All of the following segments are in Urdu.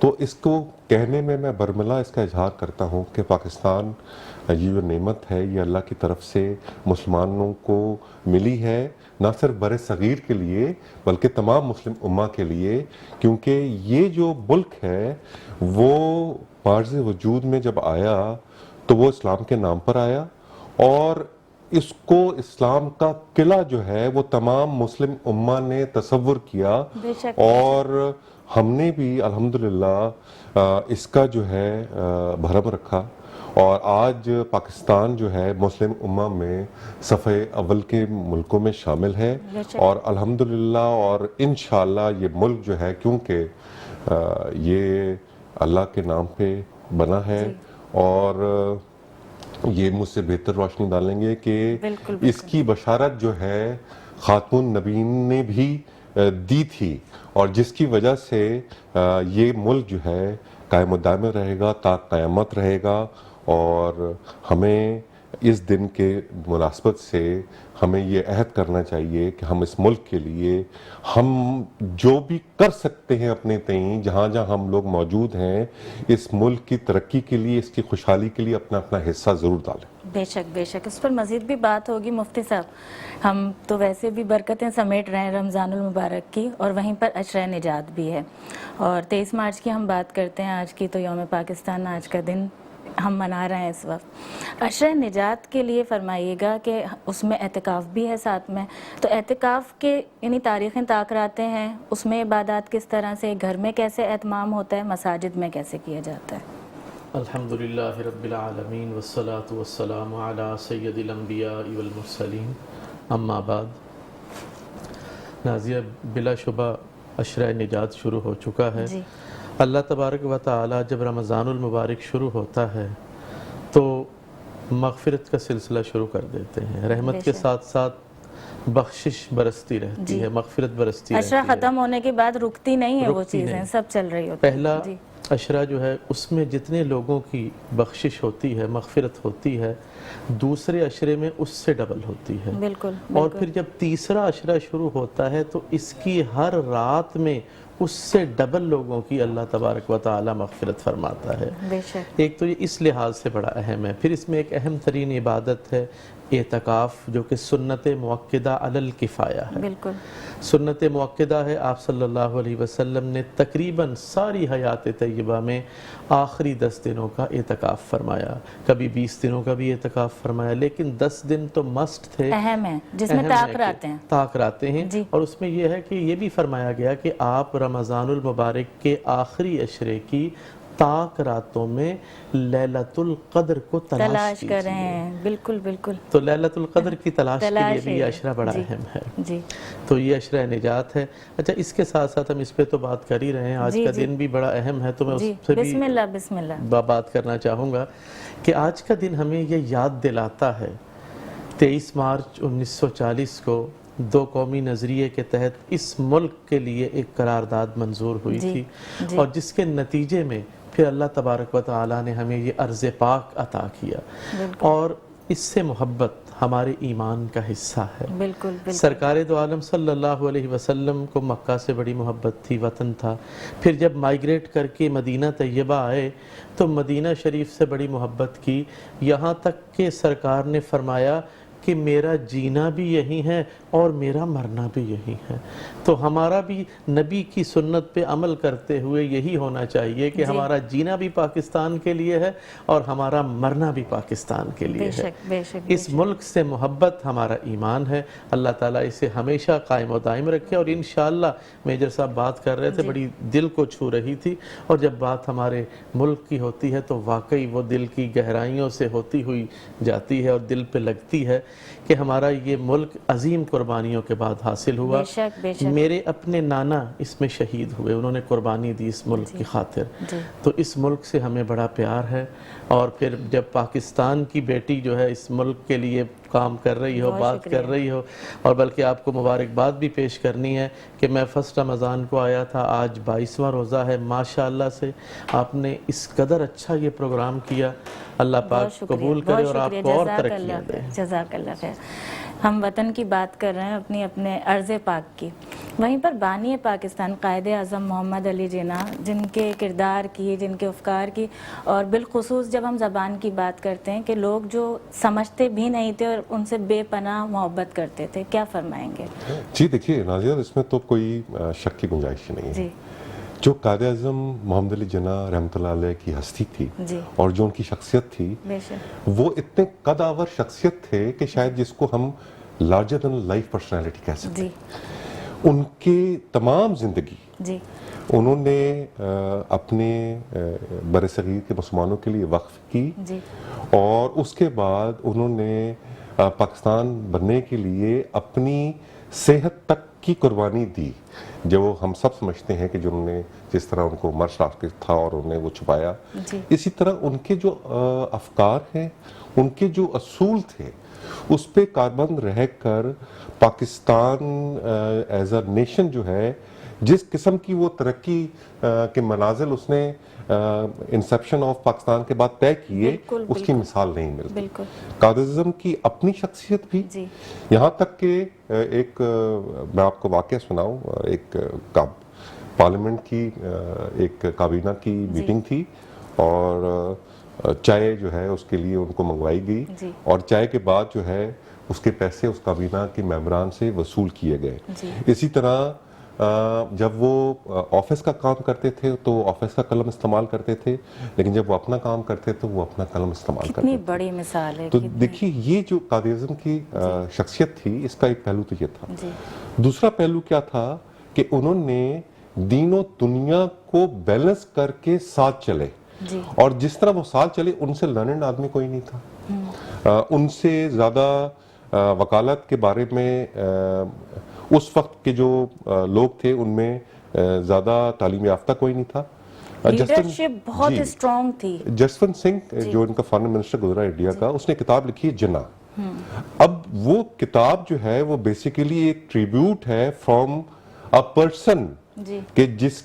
تو اس کو کہنے میں برملا اس کا اظہار کرتا ہوں کہ پاکستان یہ جو نعمت ہے یہ اللہ کی طرف سے مسلمانوں کو ملی ہے، نہ صرف بر صغیر کے لیے بلکہ تمام مسلم امہ کے لیے، کیونکہ یہ جو ملک ہے وہ عارض وجود میں جب آیا تو وہ اسلام کے نام پر آیا، اور اس کو اسلام کا قلعہ جو ہے وہ تمام مسلم امہ نے تصور کیا، بے شک اور ہم نے بھی الحمدللہ اس کا جو ہے بھرم رکھا، اور آج پاکستان جو ہے مسلم امہ میں صفحے اول کے ملکوں میں شامل ہے، بے شک۔ اور الحمدللہ اور انشاءاللہ یہ ملک جو ہے کیونکہ یہ اللہ کے نام پہ بنا ہے، اور یہ مجھ سے بہتر روشنی ڈالیں گے کہ بالکل اس کی بشارت جو ہے خاتون نبیین نے بھی دی تھی، اور جس کی وجہ سے یہ ملک جو ہے قائم و دائم رہے گا، تا قیامت رہے گا، اور ہمیں اس دن کے مناسبت سے ہمیں یہ عہد کرنا چاہیے کہ ہم اس ملک کے لیے ہم جو بھی کر سکتے ہیں اپنے تئیں، جہاں جہاں ہم لوگ موجود ہیں، اس ملک کی ترقی کے لیے، اس کی خوشحالی کے لیے اپنا اپنا حصہ ضرور ڈالیں۔ بے شک بے شک، اس پر مزید بھی بات ہوگی مفتی صاحب۔ ہم تو ویسے بھی برکتیں سمیٹ رہے ہیں رمضان المبارک کی، اور وہیں پر عشرہ نجات بھی ہے، اور 23 مارچ کی ہم بات کرتے ہیں آج کی، تو یوم پاکستان آج کا دن ہم منا رہے ہیں اس وقت۔ عشرہ نجات کے لیے فرمائیے گا کہ اس میں اعتکاف بھی ہے ساتھ میں، تو اعتکاف کے یعنی تاریخیں تاکراتے ہیں، اس میں عبادات کس طرح سے، گھر میں کیسے اہتمام ہوتا ہے، مساجد میں کیسے کیا جاتا ہے؟ الحمدللہ رب العالمین والصلاة والسلام علی سید الانبیاء والمرسلین، اما بعد۔ ناظرہ، بلا شبہ عشرہ نجات شروع ہو چکا ہے۔ جی اللہ تبارک و تعالی جب رمضان المبارک شروع ہوتا ہے تو مغفرت کا سلسلہ شروع کر دیتے ہیں، رحمت کے ساتھ ساتھ بخشش برستی رہتی ہے، مغفرت برستی رہتی عشرہ ہے۔ ختم ہونے کے بعد رکتی نہیں ہے وہ رکتی چیزیں، نہیں۔ سب چل رہی ہوتی ہیں۔ پہلا عشرہ جو ہے اس میں جتنے لوگوں کی بخشش ہوتی ہے، مغفرت ہوتی ہے، دوسرے عشرے میں اس سے ڈبل ہوتی ہے۔ بالکل اور پھر جب تیسرا عشرہ شروع ہوتا ہے تو اس کی ہر رات میں اس سے ڈبل لوگوں کی اللہ تبارک و تعالی مغفرت فرماتا ہے۔ بے شک ایک تو یہ اس لحاظ سے بڑا اہم ہے۔ پھر اس میں ایک اہم ترین عبادت ہے اعتکاف، جو کہ سنت مؤکدہ علی الکفایہ ہے۔ بالکل سنت مؤکدہ ہے، آپ صلی اللہ علیہ وسلم نے تقریباً ساری حیات طیبہ میں آخری 10 دنوں کا اعتکاف فرمایا، کبھی 20 دنوں کا بھی اعتکاف فرمایا، لیکن 10 دن تو مسٹ تھے، اہم ہے، جس میں تاکراتے ہیں۔ تاکراتے ہیں۔ جی۔ اور اس میں یہ ہے کہ یہ بھی فرمایا گیا کہ آپ رمضان المبارک کے آخری عشرے کی تاک راتوں میں لیلۃ القدر کو تلاش کریں۔ بالکل بالکل، تو لیلۃ القدر کی تلاش کے لیے بھی یہ عشرہ بڑا اہم ہے۔ جی تو یہ عشرہ نجات ہے۔ اچھا، اس کے ساتھ ساتھ ہم اس پہ تو بات کر ہی رہے ہیں، آج کا دن بھی بڑا اہم ہے، تو میں اس سے بھی بسم اللہ بسم اللہ بات کرنا چاہوں گا کہ آج کا دن ہمیں یہ یاد دلاتا ہے 23 مارچ 1940 کو دو قومی نظریے کے تحت اس ملک کے لیے ایک قرارداد منظور ہوئی تھی، اور جس کے نتیجے میں پھر اللہ تبارک و تعالی نے ہمیں یہ ارض پاک عطا کیا، اور اس سے محبت ہمارے ایمان کا حصہ ہے۔ بالکل بالکل، سرکار دو عالم صلی اللہ علیہ وسلم کو مکہ سے بڑی محبت تھی، وطن تھا۔ پھر جب مائیگریٹ کر کے مدینہ طیبہ آئے تو مدینہ شریف سے بڑی محبت کی، یہاں تک کہ سرکار نے فرمایا کہ میرا جینا بھی یہی ہے اور میرا مرنا بھی یہی ہے۔ تو ہمارا بھی نبی کی سنت پہ عمل کرتے ہوئے یہی ہونا چاہیے کہ ہمارا جینا بھی پاکستان کے لیے ہے اور ہمارا مرنا بھی پاکستان کے لیے ہے۔ بے شک اس ملک سے محبت ہمارا ایمان ہے، اللہ تعالیٰ اسے ہمیشہ قائم و دائم رکھے۔ اور انشاءاللہ میجر صاحب بات کر رہے تھے، بڑی دل کو چھو رہی تھی، اور جب بات ہمارے ملک کی ہوتی ہے تو واقعی وہ دل کی گہرائیوں سے ہوتی ہوئی جاتی ہے اور دل پہ لگتی ہے کہ ہمارا یہ ملک عظیم قربانیوں کے بعد حاصل ہوا۔ بے شک بے شک، میرے اپنے نانا اس میں شہید ہوئے، انہوں نے قربانی دی اس ملک کی خاطر، تو اس ملک سے ہمیں بڑا پیار ہے۔ اور پھر جب پاکستان کی بیٹی جو ہے اس ملک کے لیے کام کر رہی ہو، بات کر رہی ہو، اور بلکہ آپ کو مبارکباد بھی پیش کرنی ہے کہ میں فرسٹ رمضان کو آیا تھا، آج 22واں روزہ ہے، ماشاءاللہ سے آپ نے اس قدر اچھا یہ پروگرام کیا، اللہ پاک قبول کرے اور آپ کو اور ترقیاں دے۔ جزاک اللہ خیر۔ ہم وطن کی بات کر رہے ہیں، اپنے ارض پاک کی، وہیں پر بانی پاکستان قائد اعظم محمد علی جناح، جن کے کردار کی، جن کے افکار کی، اور بالخصوص جب ہم زبان کی بات کرتے ہیں کہ لوگ جو سمجھتے بھی نہیں تھے اور ان سے بے پناہ محبت کرتے تھے، کیا فرمائیں گے؟ جی دیکھیے ناظرہ، اس میں تو کوئی شک کی گنجائش نہیں ہے. جی جو قائد اعظم محمد علی جناح رحمۃ اللہ علیہ کی ہستی تھی جی اور جو ان کی شخصیت تھی، بے شک. وہ اتنے قد آور شخصیت تھے کہ شاید جس کو ہم لارجر دین لائف پرسنالٹی کہہ سکتے جی ہیں. ان کی تمام زندگی جی انہوں نے اپنے بر صغیر کے مسلمانوں کے لیے وقف کی، جی اور اس کے بعد انہوں نے پاکستان بننے کے لیے اپنی صحت تک کی قربانی دی، جو ہم سب سمجھتے ہیں کہ جو انہوں نے جس طرح ان کو مرض لاحق تھا اور انہوں نے وہ چھپایا. جی اسی طرح ان کے جو افکار ہیں، ان کے جو اصول تھے، اس پہ کاربند رہ کر پاکستان ایز اے نیشن جو ہے، جس قسم کی وہ ترقی کے منازل اس نے انسیپشن آف پاکستان کے بعد طے کیے، بالکل، اس کی بالکل، مثال نہیں ملتی. بالکل. قائد اعظم کی اپنی شخصیت بھی، جی یہاں تک کہ ایک میں آپ کو واقعہ سناؤں، ایک پارلیمنٹ کی ایک کابینہ کی میٹنگ تھی، اور چائے جو ہے اس کے لیے ان کو منگوائی گئی، جی اور چائے کے بعد جو ہے اس کے پیسے اس کابینہ کے ممبران سے وصول کیے گئے. جی اسی طرح جب وہ آفس کا کام کرتے تھے تو آفس کا قلم استعمال کرتے تھے، لیکن جب وہ اپنا کام کرتے تھے وہ اپنا قلم استعمال کرتے کتنی تھے. بڑی مثال ہے. تو دیکھیے یہ جو قائد اعظم کی شخصیت تھی، اس کا ایک پہلو تو یہ تھا. جی دوسرا پہلو کیا تھا کہ انہوں نے دین و دنیا کو بیلنس کر کے ساتھ چلے، جی اور جس طرح وہ ساتھ چلے، ان سے لرنڈ آدمی کوئی نہیں تھا. ان سے زیادہ وکالت کے بارے میں اس وقت کے جو لوگ تھے ان میں زیادہ تعلیم یافتہ کوئی نہیں تھا. لیڈرشپ بہت اسٹرانگ تھی. جسونت سنگھ جو ان کا فارن منسٹر گزرا انڈیا کا، اس نے کتاب لکھی ہے جناح. اب وہ کتاب جو ہے وہ بیسیکلی ایک ٹریبیوٹ ہے فرام اے پرسن، جی کہ جس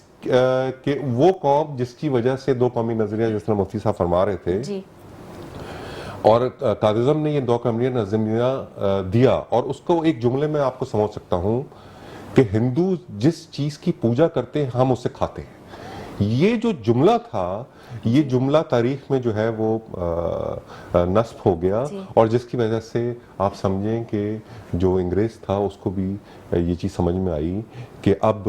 کہ وہ قوم جس کی وجہ سے دو قومی نظریہ، جس طرح مفتی صاحب فرما رہے تھے، جی اور قائد اعظم نے یہ دو قومی نظریہ دیا. اور اس کو ایک جملے میں آپ کو سمجھ سکتا ہوں کہ ہندو جس چیز کی پوجا کرتے ہیں ہم اسے کھاتے ہیں. یہ جو جملہ تھا، یہ جملہ تاریخ میں جو ہے وہ نصب ہو گیا، اور جس کی وجہ سے آپ سمجھیں کہ جو انگریز تھا اس کو بھی یہ چیز سمجھ میں آئی کہ اب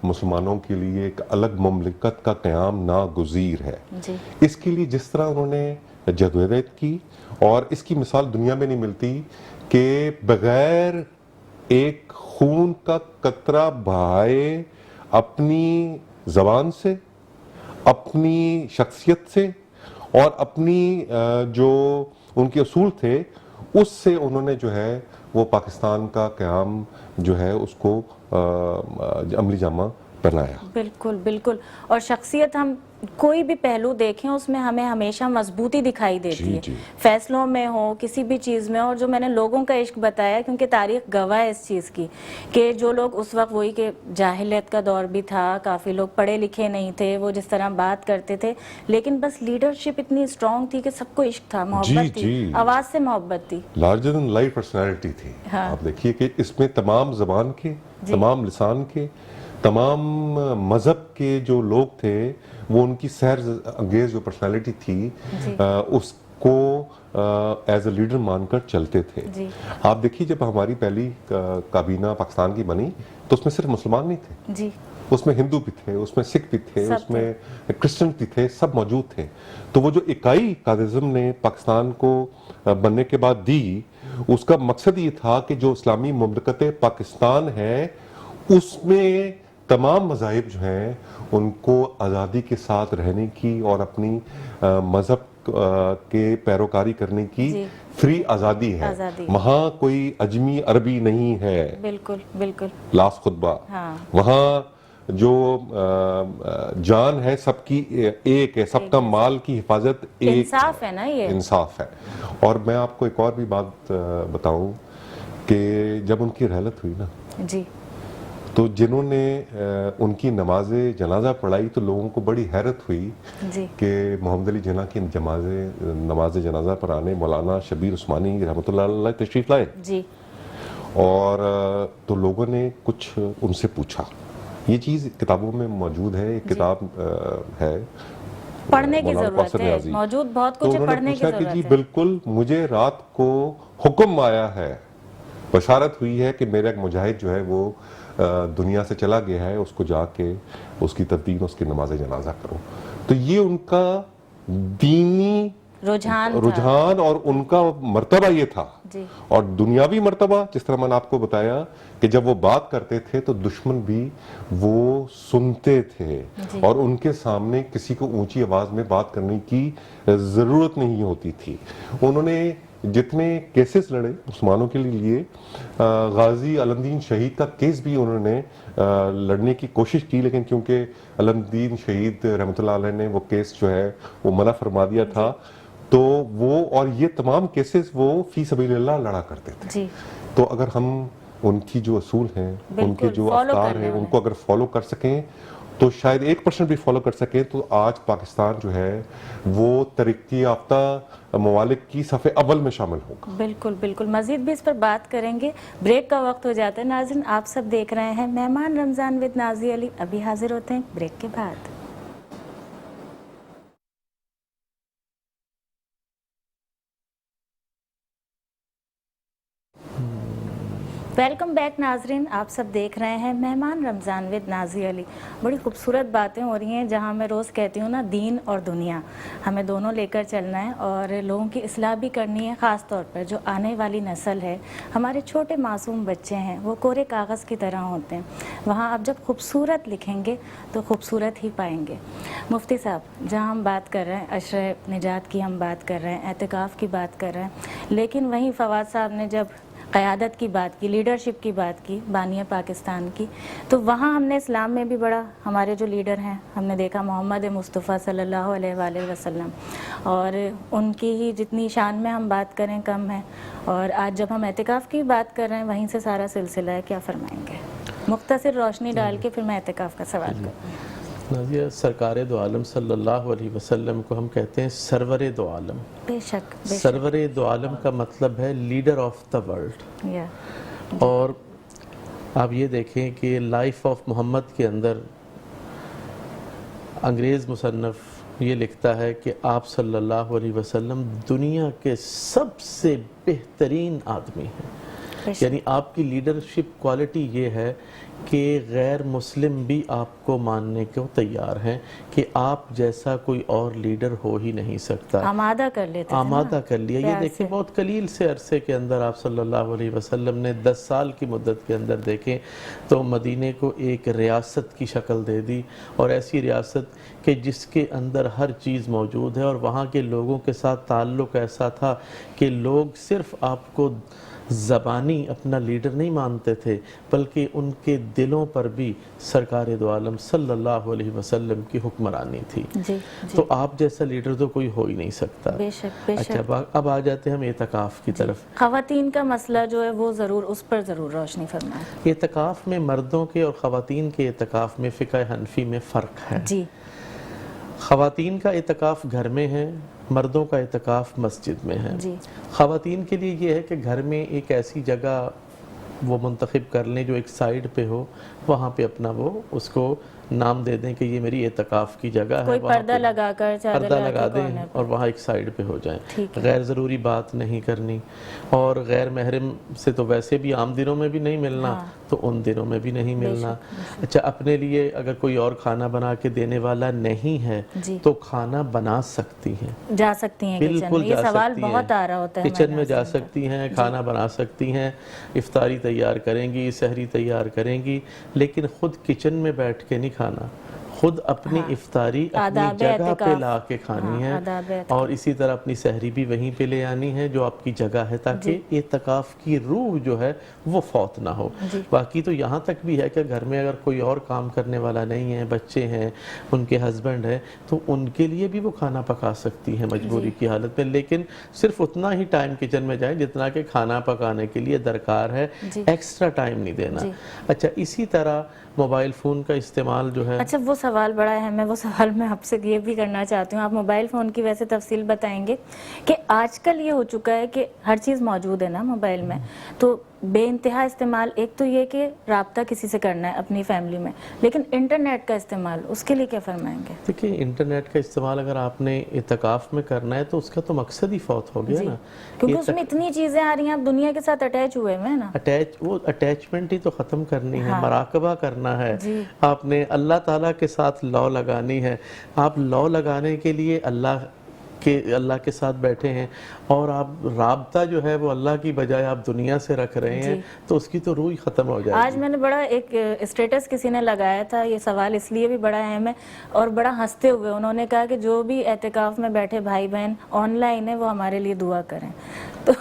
مسلمانوں کے لیے ایک الگ مملکت کا قیام ناگزیر ہے. جی اس کے لیے جس طرح انہوں نے جدوجہد کی، اور اس کی مثال دنیا میں نہیں ملتی کہ بغیر ایک خون کا قطرہ بہائے اپنی زبان سے، اپنی شخصیت سے، اور اپنی جو ان کے اصول تھے اس سے انہوں نے جو ہے وہ پاکستان کا قیام جو ہے اس کو عملی جامہ پہنایا. بالکل بالکل. اور شخصیت ہم کوئی بھی پہلو دیکھیں اس میں ہمیں ہمیشہ مضبوطی دکھائی دیتی ہے، فیصلوں میں ہو، کسی بھی چیز میں. اور جو میں نے لوگوں کا عشق بتایا، کیونکہ تاریخ گواہ ہے اس چیز کی کہ جو لوگ اس وقت، وہی کہ جاہلیت کا دور بھی تھا، کافی لوگ پڑھے لکھے نہیں تھے، وہ جس طرح بات کرتے تھے، لیکن بس لیڈرشپ اتنی اسٹرانگ تھی کہ سب کو عشق تھا، محبت تھی، آواز سے محبت تھی، لارجر دین لائف پرسنالٹی تھی. آپ دیکھیے کہ اس میں تمام زبان کے، تمام لسان کے، تمام مذہب کے جو لوگ تھے، وہ ان کی سحر انگیز جو پرسنالٹی تھی اس کو ایز اے لیڈر مان کر چلتے تھے. آپ دیکھیے جب ہماری پہلی کابینہ پاکستان کی بنی تو اس میں صرف مسلمان نہیں تھے، جی اس میں ہندو بھی تھے، اس میں سکھ بھی تھے، اس میں کرسچن بھی تھے، سب موجود تھے. تو وہ جو اکائی قائد اعظم نے پاکستان کو بننے کے بعد دی، اس کا مقصد یہ تھا کہ جو اسلامی مملکت پاکستان ہے اس میں تمام مذاہب جو ہیں ان کو آزادی کے ساتھ رہنے کی اور اپنی مذہب کے پیروکاری کرنے کی فری آزادی ہے. وہاں کوئی اجمی عربی نہیں ہے. بالکل بالکل. لاسٹ خطبہ. وہاں جو جان ہے سب کی ایک ہے، سب کا مال کی حفاظت ایک، انصاف ہے نا، یہ انصاف ہے. اور میں آپ کو ایک اور بھی بات بتاؤں کہ جب ان کی رحلت ہوئی نا، جی، تو جنہوں نے ان کی نماز جنازہ پڑھائی تو لوگوں کو بڑی حیرت ہوئی کہ محمد علی جناح کی نماز جنازہ پر آنے مولانا شبیر عثمانی رحمۃ اللہ علیہ تشریف لائے. جی. اور تو لوگوں نے کچھ ان سے پوچھا. یہ چیز کتابوں میں موجود ہے, ایک کتاب ہے پڑھنے کی مولانا ضرورت قاسم ہے, نیازی. موجود بہت تو کچھ ہے, انہوں نے پڑھنے کی پوچھا کہ ضرورت جی ہے. بالکل مجھے رات کو حکم آیا ہے, بشارت ہوئی ہے کہ میرا ایک مجاہد جو ہے وہ دنیا سے چلا گیا ہے, اس کو جا کے اس کی تدفین, اس کی نماز جنازہ کرو. تو یہ ان کا دینی رجحان اور ان کا مرتبہ یہ تھا. جی. اور دنیاوی مرتبہ جس طرح میں نے آپ کو بتایا کہ جب وہ بات کرتے تھے تو دشمن بھی وہ سنتے تھے, اور ان کے سامنے کسی کو اونچی آواز میں بات کرنے کی ضرورت نہیں ہوتی تھی. انہوں نے جتنے کیسز لڑے مسلمانوں کے لیے, غازی علم دین شہید کا کیس بھی انہوں نے لڑنے کی کوشش کی, لیکن کیونکہ علم دین شہید رحمۃ اللہ علیہ نے وہ کیس جو ہے وہ منع فرما دیا تھا, تو وہ اور یہ تمام کیسز وہ فی سبیل اللہ لڑا کرتے تھے. جی. تو اگر ہم ان کی جو اصول ہیں, ان کے جو افکار ہیں, ان کو اگر فالو کر سکیں تو شاید 1% بھی فالو کر سکیں تو آج پاکستان جو ہے وہ ترقی یافتہ ممالک کی صف اول میں شامل ہوگا. بالکل بالکل, مزید بھی اس پر بات کریں گے. بریک کا وقت ہو جاتا ہے. ناظرین آپ سب دیکھ رہے ہیں مہمان رمضان ود نازی علی, ابھی حاضر ہوتے ہیں بریک کے بعد. ویلکم بیک ناظرین, آپ سب دیکھ رہے ہیں مہمان رمضان ود نازی علی. بڑی خوبصورت باتیں ہو رہی ہیں, جہاں میں روز کہتی ہوں نا, دین اور دنیا ہمیں دونوں لے کر چلنا ہے اور لوگوں کی اصلاح بھی کرنی ہے. خاص طور پر جو آنے والی نسل ہے, ہمارے چھوٹے معصوم بچے ہیں, وہ کورے کاغذ کی طرح ہوتے ہیں. وہاں آپ جب خوبصورت لکھیں گے تو خوبصورت ہی پائیں گے. مفتی صاحب, جہاں ہم بات کر رہے ہیں عشرہ نجات کی, ہم بات کر رہے ہیں اعتکاف کی بات کر رہے ہیں, لیکن وہیں فواد صاحب نے جب قیادت کی بات کی, لیڈرشپ کی بات کی, بانی پاکستان کی, تو وہاں ہم نے اسلام میں بھی بڑا, ہمارے جو لیڈر ہیں ہم نے دیکھا محمد مصطفیٰ صلی اللہ علیہ وآلہ وسلم, اور ان کی ہی جتنی شان میں ہم بات کریں کم ہے. اور آج جب ہم اعتکاف کی بات کر رہے ہیں, وہیں سے سارا سلسلہ ہے. کیا فرمائیں گے مختصر روشنی ڈال کے, پھر میں اعتکاف کا سوال کروں. نازیہ, سرکار دو عالم صلی اللہ علیہ وسلم کو ہم کہتے ہیں سرور دو عالم. بے شک, سرور دو عالم کا مطلب ہے لیڈر آف دا ورلڈ. اور آپ یہ دیکھیں کہ لائف آف محمد کے اندر انگریز مصنف یہ لکھتا ہے کہ آپ صلی اللہ علیہ وسلم دنیا کے سب سے بہترین آدمی ہیں. یعنی آپ کی لیڈرشپ کوالٹی یہ ہے کہ غیر مسلم بھی آپ کو ماننے کو تیار ہیں کہ آپ جیسا کوئی اور لیڈر ہو ہی نہیں سکتا. آمادہ کر لیتے, آمادہ کر لیا. یہ دیکھیں بہت قلیل سے عرصے کے اندر آپ صلی اللہ علیہ وسلم نے 10 سال کی مدت کے اندر دیکھیں تو مدینے کو ایک ریاست کی شکل دے دی, اور ایسی ریاست کہ جس کے اندر ہر چیز موجود ہے, اور وہاں کے لوگوں کے ساتھ تعلق ایسا تھا کہ لوگ صرف آپ کو زبانی اپنا لیڈر نہیں مانتے تھے, بلکہ ان کے دلوں پر بھی سرکار دو عالم صلی اللہ علیہ وسلم کی حکمرانی تھی. تو آپ جیسا لیڈر تو کوئی ہو ہی نہیں سکتا. بے شک, بے شک. اچھا, اب آ جاتے ہیں ہم اعتکاف کی طرف. خواتین کا مسئلہ جو ہے وہ ضرور, اس پر ضرور روشنی فرمائیں. اعتکاف میں مردوں کے اور خواتین کے اعتکاف میں فقہ حنفی میں فرق ہے. جی. خواتین کا اعتکاف گھر میں ہے, مردوں کا اعتکاف مسجد میں ہے. خواتین کے لیے یہ ہے کہ گھر میں ایک ایسی جگہ وہ منتخب کر لیں جو ایک سائیڈ پہ ہو, وہاں پہ اپنا وہ اس کو نام دے دیں کہ یہ میری اعتکاف کی جگہ ہے. کوئی پردہ لگا کر, پردہ لگا دیں اور وہاں ایک سائیڈ پہ ہو جائیں. غیر ضروری بات نہیں کرنی, اور غیر محرم سے تو ویسے بھی عام دنوں میں بھی نہیں ملنا, تو ان دنوں میں بھی نہیں ملنا. اچھا, اپنے لیے اگر کوئی اور کھانا بنا کے دینے والا نہیں ہے تو کھانا بنا سکتی ہیں, جا سکتی ہیں بالکل یہ سوال بہت آ رہا ہوتا ہے, کچن میں جا سکتی ہیں, کھانا بنا سکتی ہیں, افطاری تیار کریں گی, سحری تیار کریں گی, لیکن خود کچن میں بیٹھ کے نہیں کھانا, خود اپنی افطاری اپنی جگہ پہ لا کے کھانی ہے, اور اسی طرح اپنی سحری بھی وہیں پہ لے آنی ہے جو آپ کی جگہ ہے, تاکہ اعتکاف کی روح جو ہے وہ فوت نہ ہو. باقی تو یہاں تک بھی ہے کہ گھر میں اگر کوئی اور کام کرنے والا نہیں ہے, بچے ہیں, ان کے ہسبینڈ ہیں, تو ان کے لیے بھی وہ کھانا پکا سکتی ہیں مجبوری کی حالت میں, لیکن صرف اتنا ہی ٹائم کچن میں جائیں جتنا کہ کھانا پکانے کے لیے درکار ہے, ایکسٹرا ٹائم نہیں دینا. اچھا, اسی طرح موبائل فون کا استعمال جو ہے. اچھا, وہ سوال بڑا اہم ہے, وہ سوال میں آپ سے یہ بھی کرنا چاہتی ہوں. آپ موبائل فون کی ویسے تفصیل بتائیں گے کہ آج کل یہ ہو چکا ہے کہ ہر چیز موجود ہے نا موبائل میں, تو بے انتہا استعمال، ایک تو یہ کہ رابطہ کسی سے کرنا ہے اپنی فیملی میں، لیکن انٹرنیٹ کا استعمال اس کے لیے کیا فرمائیں گے؟ دیکھیں انٹرنیٹ کا استعمال اگر آپ نے اعتکاف میں کرنا ہے تو اس کا تو مقصد ہی فوت ہو گیا نا، کیونکہ اس میں اتنی چیزیں آ رہی ہیں، آپ دنیا کے ساتھ اٹیچ ہوئے ہوئے ہیں نا، وہ اٹیچمنٹ ہی تو ختم کرنی ہے، مراقبہ کرنا ہے، آپ نے اللہ تعالیٰ کے ساتھ لو لگانی ہے. آپ لو لگانے کے لیے اللہ کے ساتھ بیٹھے ہیں اور آپ رابطہ جو ہے وہ اللہ کی بجائے آپ دنیا سے رکھ رہے ہیں تو اس کی تو روح ختم ہو جائے گی. آج میں نے بڑا ایک اسٹیٹس کسی نے لگایا تھا، یہ سوال اس لیے بھی بڑا اہم ہے اور بڑا ہنستے ہوئے انہوں نے کہا کہ جو بھی اعتکاف میں بیٹھے بھائی بہن آن لائن ہے وہ ہمارے لیے دعا کریں. تو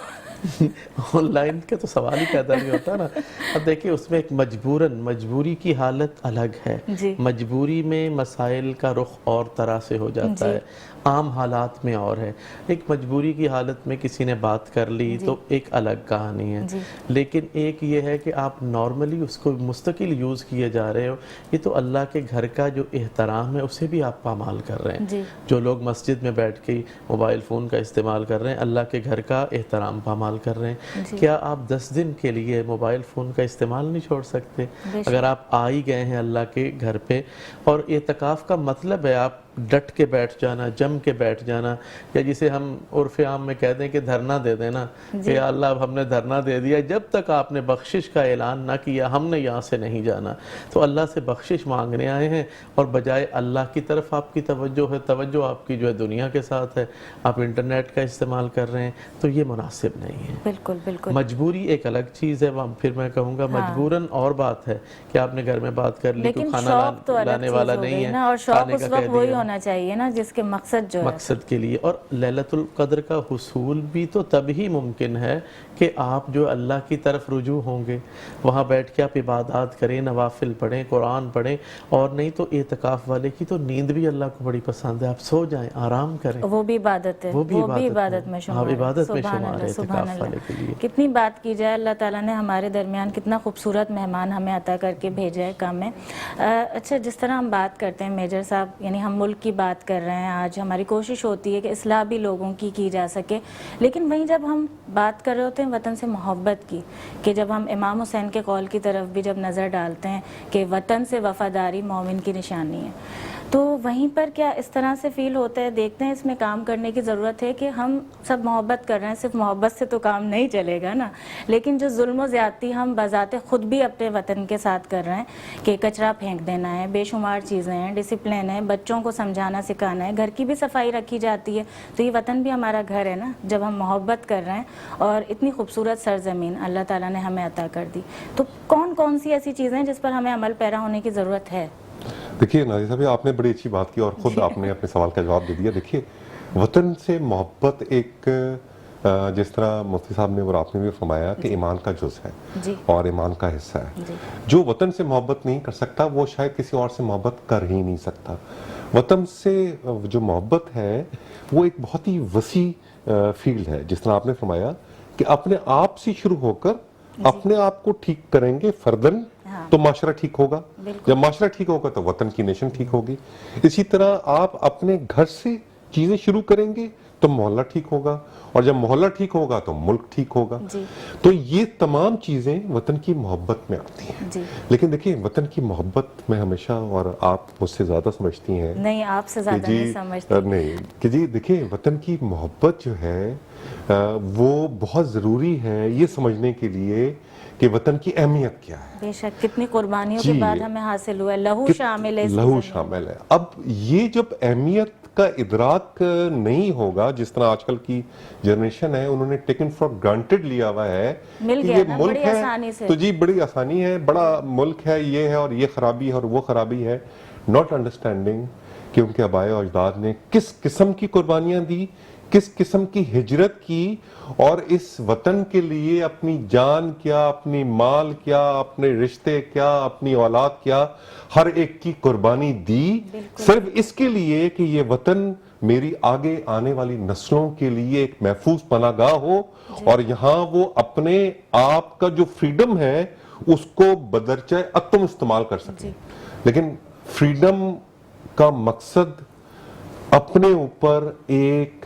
آن لائن کے تو سوال ہی پیدا نہیں ہوتا نا. اب دیکھیں اس میں ایک مجبوری کی حالت الگ ہے. مجبوری میں مسائل کا رخ اور طرح سے ہو جاتا ہے، عام حالات میں اور ہے. ایک مجبوری کی حالت میں کسی نے بات کر لی تو ایک الگ کہانی ہے، لیکن ایک یہ ہے کہ آپ نارملی اس کو مستقل یوز کیے جا رہے ہو. یہ تو اللہ کے گھر کا جو احترام ہے اسے بھی آپ پامال کر رہے ہیں. جو لوگ مسجد میں بیٹھ کے موبائل فون کا استعمال کر رہے ہیں اللہ کے گھر کا احترام پامال کر رہے ہیں. کیا آپ 10 دن کے لیے موبائل فون کا استعمال نہیں چھوڑ سکتے؟ اگر آپ آ ہی گئے ہیں اللہ کے گھر پہ، اور اعتکاف کا مطلب ہے آپ ڈٹ کے بیٹھ جانا، جم کے بیٹھ جانا، یا جسے ہم عرف عام میں کہتے ہیں کہ دھرنا دے دینا کہ یا اللہ اب ہم نے دھرنا دے دیا، جب تک آپ نے بخشش کا اعلان نہ کیا ہم نے یہاں سے نہیں جانا. تو اللہ سے بخشش مانگنے آئے ہیں اور بجائے اللہ کی طرف آپ کی توجہ آپ کی جو ہے دنیا کے ساتھ ہے، آپ انٹرنیٹ کا استعمال کر رہے ہیں، تو یہ مناسب نہیں ہے. بالکل بالکل. مجبوری ایک الگ چیز ہے. پھر میں کہوں گا مجبوراً اور بات ہے کہ آپ نے گھر میں بات کر لی تو کھانا لانے والا نہیں ہے، اور شوق اس وقت وہی ہونا چاہیے نا جس کے مقصد جو ہے، مقصد کے لیے. اور لیلۃ القدر کا حصول بھی تو تب ہی ممکن ہے کہ آپ جو اللہ کی طرف رجوع ہوں گے، وہاں بیٹھ کے آپ عبادات کریں، نوافل پڑھیں، قرآن پڑھیں. اور نہیں تو اعتکاف والے کی تو نیند بھی اللہ کو بڑی پسند ہے. آپ سو جائیں، آرام کریں، وہ بھی عبادت ہے، وہ بھی عبادت میں شمار ہے. عبادت میں شمار ہے اعتکاف والے کے لیے. کتنی بات کی جائے، اللہ تعالیٰ نے ہمارے درمیان کتنا خوبصورت مہمان ہمیں عطا کر کے بھیجا ہے کام میں. اچھا، جس طرح ہم بات کرتے ہیں میجر صاحب، یعنی ہم ملک کی بات کر رہے ہیں آج، ہماری کوشش ہوتی ہے کہ اصلاح بھی لوگوں کی جا سکے، لیکن وہیں جب ہم بات کر رہے ہوتے ہیں وطن سے محبت کی، کہ جب ہم امام حسین کے قول کی طرف بھی جب نظر ڈالتے ہیں کہ وطن سے وفاداری مومن کی نشانی ہے، تو وہیں پر کیا اس طرح سے فیل ہوتا ہے؟ دیکھتے ہیں اس میں کام کرنے کی ضرورت ہے کہ ہم سب محبت کر رہے ہیں، صرف محبت سے تو کام نہیں چلے گا نا، لیکن جو ظلم و زیادتی ہم بذات خود بھی اپنے وطن کے ساتھ کر رہے ہیں کہ کچرا پھینک دینا ہے، بے شمار چیزیں ہیں، ڈسپلن ہے، بچوں کو سمجھانا سکھانا ہے، گھر کی بھی صفائی رکھی جاتی ہے، تو یہ وطن بھی ہمارا گھر ہے نا جب ہم محبت کر رہے ہیں. اور اتنی خوبصورت سرزمین اللہ تعالیٰ نے ہمیں عطا کر دی، تو کون کون سی ایسی چیزیں ہیں جس پر ہمیں عمل پیرا ہونے کی ضرورت ہے؟ دیکھیے ناظر صاحب، آپ نے بڑی اچھی بات کی اور خود آپ نے اپنے سوال کا جواب دے دیا. دیکھیے وطن سے محبت ایک جس طرح مفتی صاحب نے اور آپ نے بھی فرمایا کہ ایمان کا جز ہے اور ایمان کا حصہ ہے. جو وطن سے محبت نہیں کر سکتا وہ شاید کسی اور سے محبت کر ہی نہیں سکتا. وطن سے جو محبت ہے وہ ایک بہت ہی وسیع فیلڈ ہے. جس طرح آپ نے فرمایا کہ اپنے آپ سے شروع ہو کر اپنے آپ کو ٹھیک کریں گے فردن تو معاشرہ ٹھیک ہوگا، جب معاشرہ ٹھیک ہوگا تو وطن کی نیشن ٹھیک ہوگی. اسی طرح آپ اپنے گھر سے چیزیں شروع کریں گے تو محلہ ٹھیک ہوگا، اور جب محلہ ٹھیک ہوگا تو ملک ٹھیک ہوگا. تو یہ تمام چیزیں وطن کی محبت میں آتی ہیں. لیکن دیکھیں وطن کی محبت میں ہمیشہ، اور آپ مجھ سے زیادہ سمجھتی ہیں، نہیں آپ سے زیادہ نہیں سمجھتی، نہیں کہ جی دیکھیں وطن کی محبت جو ہے وہ بہت ضروری ہے یہ سمجھنے کے لیے کہ وطن کی اہمیت کیا ہے. بے شک کتنی قربانیوں کے بعد ہمیں حاصل ہوا ہے، لہو شامل ہے، لہو شامل ہے. اب یہ جب اہمیت کا ادراک نہیں ہوگا، جس طرح آج کل کی جنریشن ہے انہوں نے ٹیکن فار گرانٹیڈ لیا ہوا ہے کہ یہ ملک ہے تو جی بڑی آسانی ہے، بڑا ملک ہے، یہ ہے اور یہ خرابی ہے اور وہ خرابی ہے، ناٹ انڈرسٹینڈنگ کہ ان کے آباء و اجداد نے کس قسم کی قربانیاں دی، کس قسم کی ہجرت کی، اور اس وطن کے لیے اپنی جان کیا، اپنی مال کیا، اپنے رشتے کیا، اپنی اولاد کیا، ہر ایک کی قربانی دی، صرف اس کے لیے کہ یہ وطن میری آگے آنے والی نسلوں کے لیے ایک محفوظ پناہ گاہ ہو، اور یہاں وہ اپنے آپ کا جو فریڈم ہے اس کو بدرجہ اتم استعمال کر سکیں. لیکن فریڈم کا مقصد اپنے اوپر ایک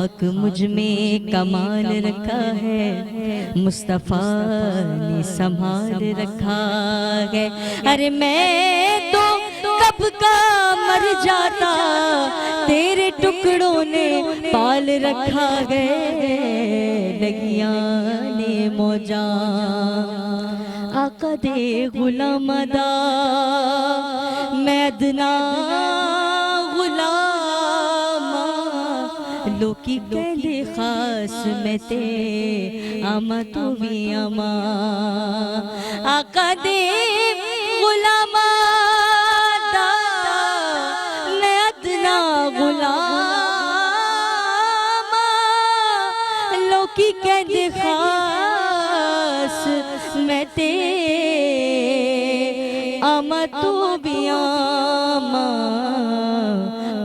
خاک مجھ میں کمال رکھا ہے، مصطفیٰ نے سنبھال رکھا ہے۔ ارے میں تو کب کا مر جاتا، تیرے ٹکڑوں نے پال رکھا ہے۔ لگیاں نے موجاں آقا دے غلام دا، میں ادنا غلام، لوکی کہندے خاص میں تے آما تو بھی آما، آقا دے غلام دا میں ادنا غلام، لوکی کہندے خاص میں تے آما تو بھی آما،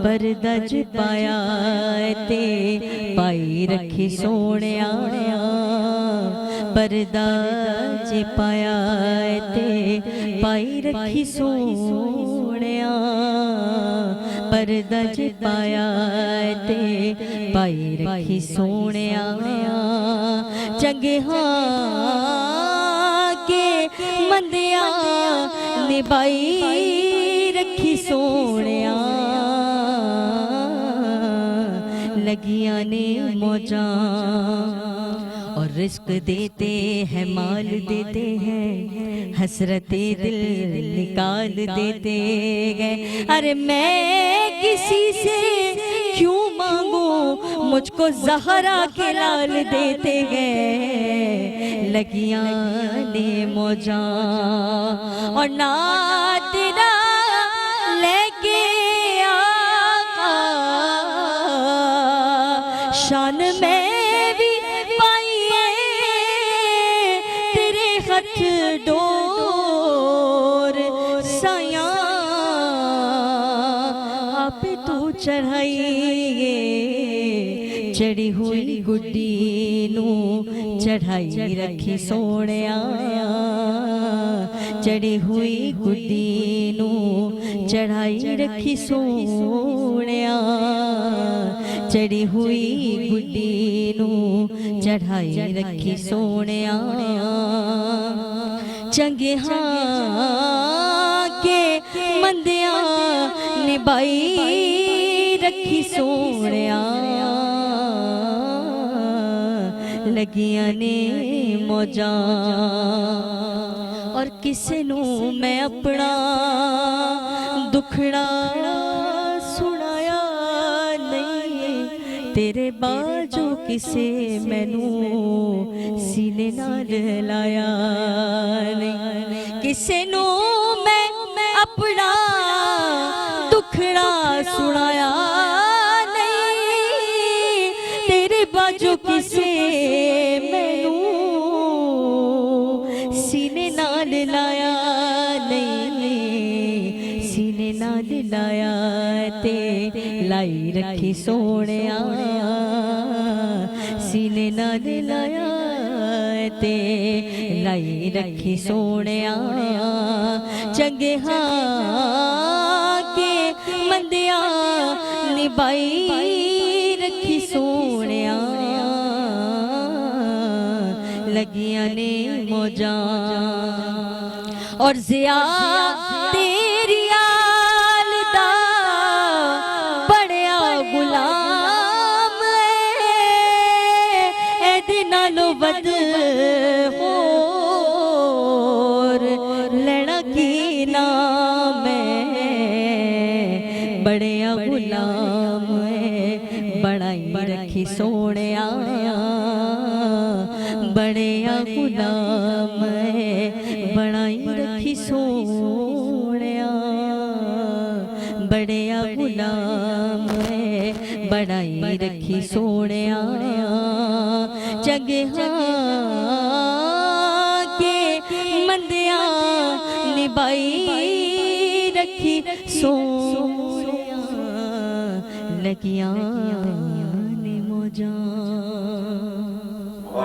پردہ جی پایا تے پائی رکھی سونیا، پردہ جی پایا تے پائی رکھی سونیا، پردہ جی پایا تے پائی رکھی سونیا، چنگے ہاں کے مندیاں نبائی رکھی سونیا، لگیاں نے موجاں اور رزق دیتے ہیں، مال دیتے ہیں، حسرت دل نکال دیتے گئے۔ ارے میں کسی سے کیوں مانگوں، مجھ کو زہرا کے لال دیتے گئے۔ لگیاں نے موجاں اور نعت نہ لے کے آقا، شان میں بھی پائیے تیرے خط ڈور، سایاں آپ تو چڑھائیے، چڑھی ہوئی گڈی نو چڑھائی رکھی سونیا، چڑھی ہوئی گڈی نو چڑھائی رکھی سونیا، چڑھی ہوئی گڈی نو چڑھائی رکھی سونیا، چنگے ہاں کے مندیاں نبائی رکھی سونیا، لگیاں نے موجاں اور کسے نو میں اپنا دکھڑا سنایا نہیں، تیرے باجو کسے مینوں سینے نال لایا نہیں، کسے نو میں اپنا دکھڑا سنایا نہیں، تیرے باجو کسے مینوں سینے نال لایا نہیں، سینے نال لایا تے لائی رکھی سونیا، سینے نال لایا تے لائی رکھی سونیا، چنگے ہاں کے مندیاں نبائی رکھی سونیا، لگیاں نے موجاں اور ضیا تیری آل دا بڑیا غلام اے دے نالو ود ہور لینا کی نام ہے، بڑیا غلام ہے، بڑائی رکھی سونیا، بڑیا غلام ہے، بڑائی رکھی سونیا، بڑیا غلام ہے، بڑائی رکھی سونیا، چنگے ہاں کے مندیاں نبائی رکھی سونیا، لگیاں نے موجاں۔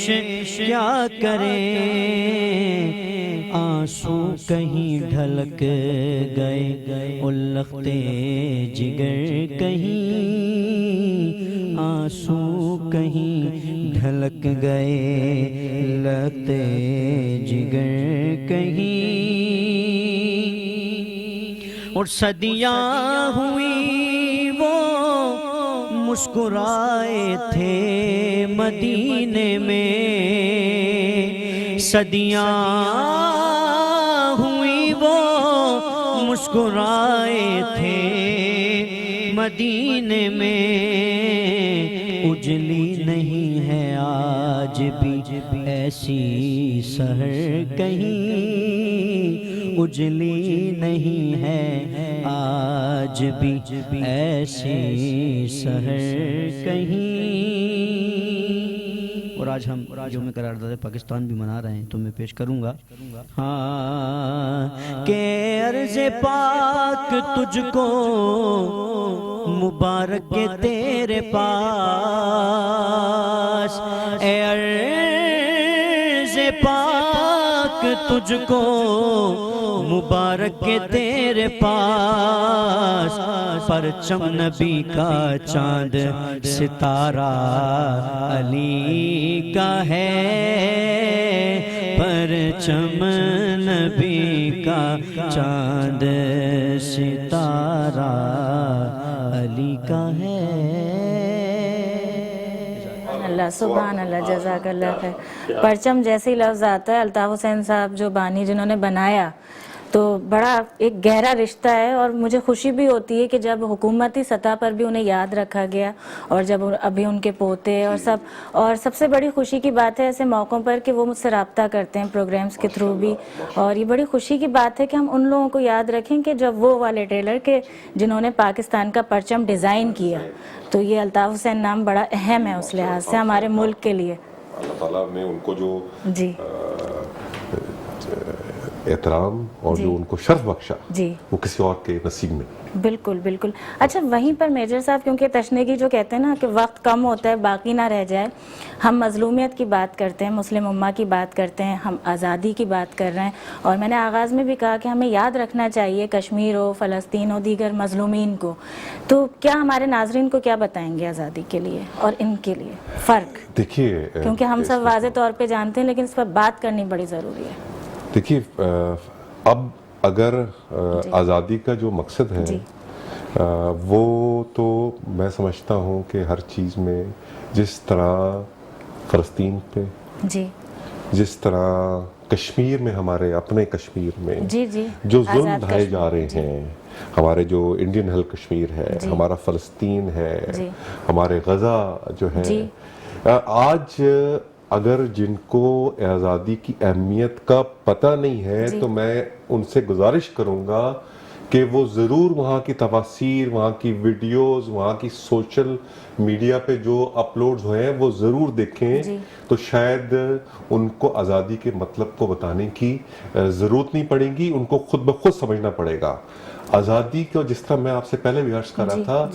پیش کیا کریں آنسو کہیں ڈھلک گئے الختے جگر کہیں آنسو کہیں ڈھلک گئے لگتے جگر کہیں اور صدیاں ہوئی وہ مسکرائے تھے مدینے میں صدیاں ہوئی وہ مسکرائے تھے مدینے میں اجلی نہیں ہے آج بھی ایسی سحر کہیں اجلی نہیں ہے آج بھی ایسی سحر کہیں اور آج ہم یوم قرارداد پاکستان بھی منا رہے ہیں تو میں پیش کروں گا ہاں کہ عرض پاک تجھ کو مبارک تیرے پاس اے عرض پاک تجھ کو مبارک تیرے پاس پرچم نبی کا چاند ستارہ علی کا ہے پرچم نبی کا چاند ستارہ علی کا ہے اللہ سبحان اللہ جزاک اللہ خیر پرچم جیسے ہی لفظ آتا ہے الطاف حسین صاحب جو بانی جنہوں نے بنایا تو بڑا ایک گہرا رشتہ ہے اور مجھے خوشی بھی ہوتی ہے کہ جب حکومتی سطح پر بھی انہیں یاد رکھا گیا اور جب ابھی ان کے پوتے اور سب سے بڑی خوشی کی بات ہے ایسے موقعوں پر کہ وہ مجھ سے رابطہ کرتے ہیں پروگرامز کے تھرو بھی اور یہ بڑی خوشی کی بات ہے کہ ہم ان لوگوں کو یاد رکھیں کہ جب وہ والے ٹیلر کے جنہوں نے پاکستان کا پرچم ڈیزائن کیا تو یہ الطاف حسین نام بڑا اہم ہے اس لحاظ سے ہمارے ملک کے لیے اللہ تعالیٰ نے ان کو جو جی احترام اور جو ان کو شرف بخشا جی وہ کسی اور کے نصیب میں بالکل بالکل اچھا وہیں پر میجر صاحب کیونکہ تشنگی جو کہتے ہیں نا کہ وقت کم ہوتا ہے باقی نہ رہ جائے ہم مظلومیت کی بات کرتے ہیں مسلم امہ کی بات کرتے ہیں ہم آزادی کی بات کر رہے ہیں اور میں نے آغاز میں بھی کہا کہ ہمیں یاد رکھنا چاہیے کشمیر ہو فلسطین ہو دیگر مظلومین کو تو کیا ہمارے ناظرین کو کیا بتائیں گے آزادی کے لیے اور ان کے لیے فرق دیکھیے کیونکہ ہم سب واضح طور پہ جانتے ہیں لیکن اس پر بات کرنی بڑی ضروری ہے دیکھیے اب اگر آزادی کا جو مقصد ہے وہ تو میں سمجھتا ہوں کہ ہر چیز میں جس طرح فلسطین پہ جی جس طرح کشمیر میں ہمارے اپنے کشمیر میں جی جی جو ظلم ڈھائے جا رہے ہیں ہمارے جو انڈین ہیل کشمیر ہے ہمارا فلسطین ہے ہمارے غزہ جو ہے آج اگر جن کو آزادی کی اہمیت کا پتہ نہیں ہے تو میں ان سے گزارش کروں گا کہ وہ ضرور وہاں کی تفاسیر وہاں کی ویڈیوز وہاں کی سوشل میڈیا پہ جو اپلوڈز ہوئے ہیں وہ ضرور دیکھیں تو شاید ان کو آزادی کے مطلب کو بتانے کی ضرورت نہیں پڑے گی ان کو خود بخود سمجھنا پڑے گا آزادی کو جس طرح میں آپ سے پہلے بھی عرض کر رہا تھا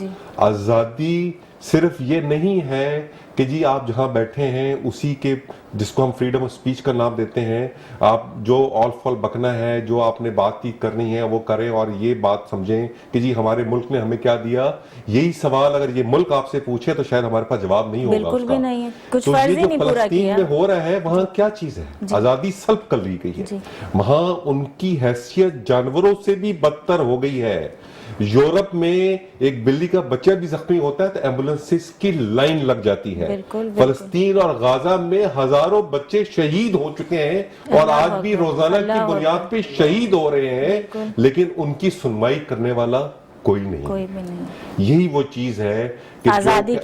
آزادی صرف یہ نہیں ہے کہ جی آپ جہاں بیٹھے ہیں اسی کے جس کو ہم فریڈم آف سپیچ کا نام دیتے ہیں آپ جو آل فال بکنا ہے جو آپ نے بات چیت کرنی ہے وہ کریں اور یہ بات سمجھیں کہ جی ہمارے ملک نے ہمیں کیا دیا یہی سوال اگر یہ ملک آپ سے پوچھے تو شاید ہمارے پاس جواب نہیں ہوگا بالکل بھی نہیں ہے کچھ تو فرض یہ ہی جو نہیں پورا فلسطین کیا میں ہو رہا ہے وہاں کیا چیز ہے آزادی سلب کر لی گئی ہے وہاں ان کی حیثیت جانوروں سے بھی بدتر ہو گئی ہے یورپ میں ایک بلی کا بچہ بھی زخمی ہوتا ہے تو ایمبولنسز کی لائن لگ جاتی ہے فلسطین اور غازہ میں ہزاروں بچے شہید ہو چکے ہیں اور آج بھی روزانہ کی بنیاد پہ شہید ہو رہے ہیں لیکن ان کی سنوائی کرنے والا کوئی نہیں یہی وہ چیز ہے کہ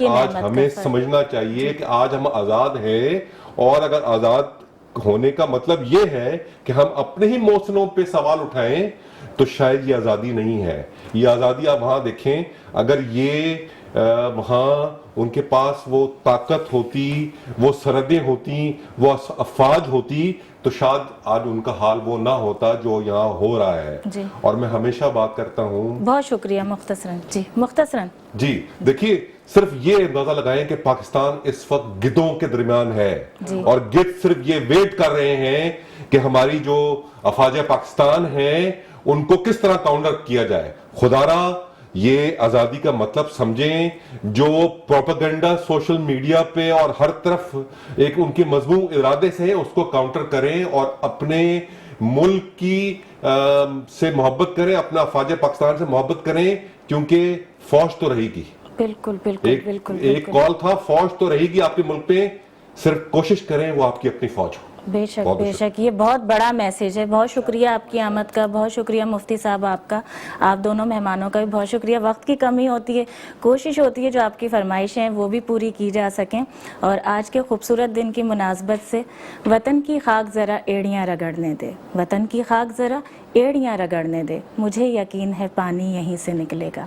آج ہمیں سمجھنا چاہیے کہ آج ہم آزاد ہیں اور اگر آزاد ہونے کا مطلب یہ ہے کہ ہم اپنے ہی موسموں پہ سوال اٹھائیں تو شاید یہ آزادی نہیں ہے یہ آزادی آپ وہاں دیکھیں اگر یہ وہاں ان کے پاس وہ طاقت ہوتی وہ سرحدیں ہوتی وہ افواج ہوتی تو شاید آج ان کا حال وہ نہ ہوتا جو یہاں ہو رہا ہے. جی. اور میں ہمیشہ بات کرتا ہوں. بہت شکریہ. مختصراً جی مختصراً. جی دیکھیے صرف یہ اندازہ لگائیں کہ پاکستان اس وقت گدوں کے درمیان ہے اور گد صرف یہ ویٹ کر رہے ہیں کہ ہماری جو افواج پاکستان ہیں ان کو کس طرح کاؤنٹر کیا جائے. خدارا یہ آزادی کا مطلب سمجھیں. جو پروپیگنڈا سوشل میڈیا پہ اور ہر طرف ایک ان کے مضمون ارادے سے ہے اس کو کاؤنٹر کریں اور اپنے ملک کی سے محبت کریں, اپنا افواج پاکستان سے محبت کریں, کیونکہ فوج تو رہے گی. بالکل بالکل بالکل. ایک کال تھا, فوج تو رہے گی آپ کے ملک پہ, صرف کوشش کریں وہ آپ کی اپنی فوج ہو. بے شک بے شک, یہ بہت بڑا میسیج ہے. بہت شکریہ آپ کی آمد کا, بہت شکریہ مفتی صاحب آپ کا, آپ دونوں مہمانوں کا بھی بہت شکریہ. وقت کی کمی ہوتی ہے, کوشش ہوتی ہے جو آپ کی فرمائشیں ہیں وہ بھی پوری کی جا سکیں. اور آج کے خوبصورت دن کی مناسبت سے وطن کی خاک ذرا ایڑیاں رگڑنے دے, وطن کی خاک ذرا ایڑیاں رگڑنے دے, مجھے یقین ہے پانی یہیں سے نکلے گا.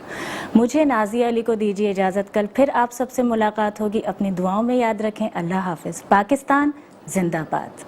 مجھے نازیہ علی کو دیجیے اجازت, کل پھر آپ سب سے ملاقات ہوگی. اپنی دعاؤں میں یاد رکھیں. اللہ حافظ. پاکستان زندہ باد.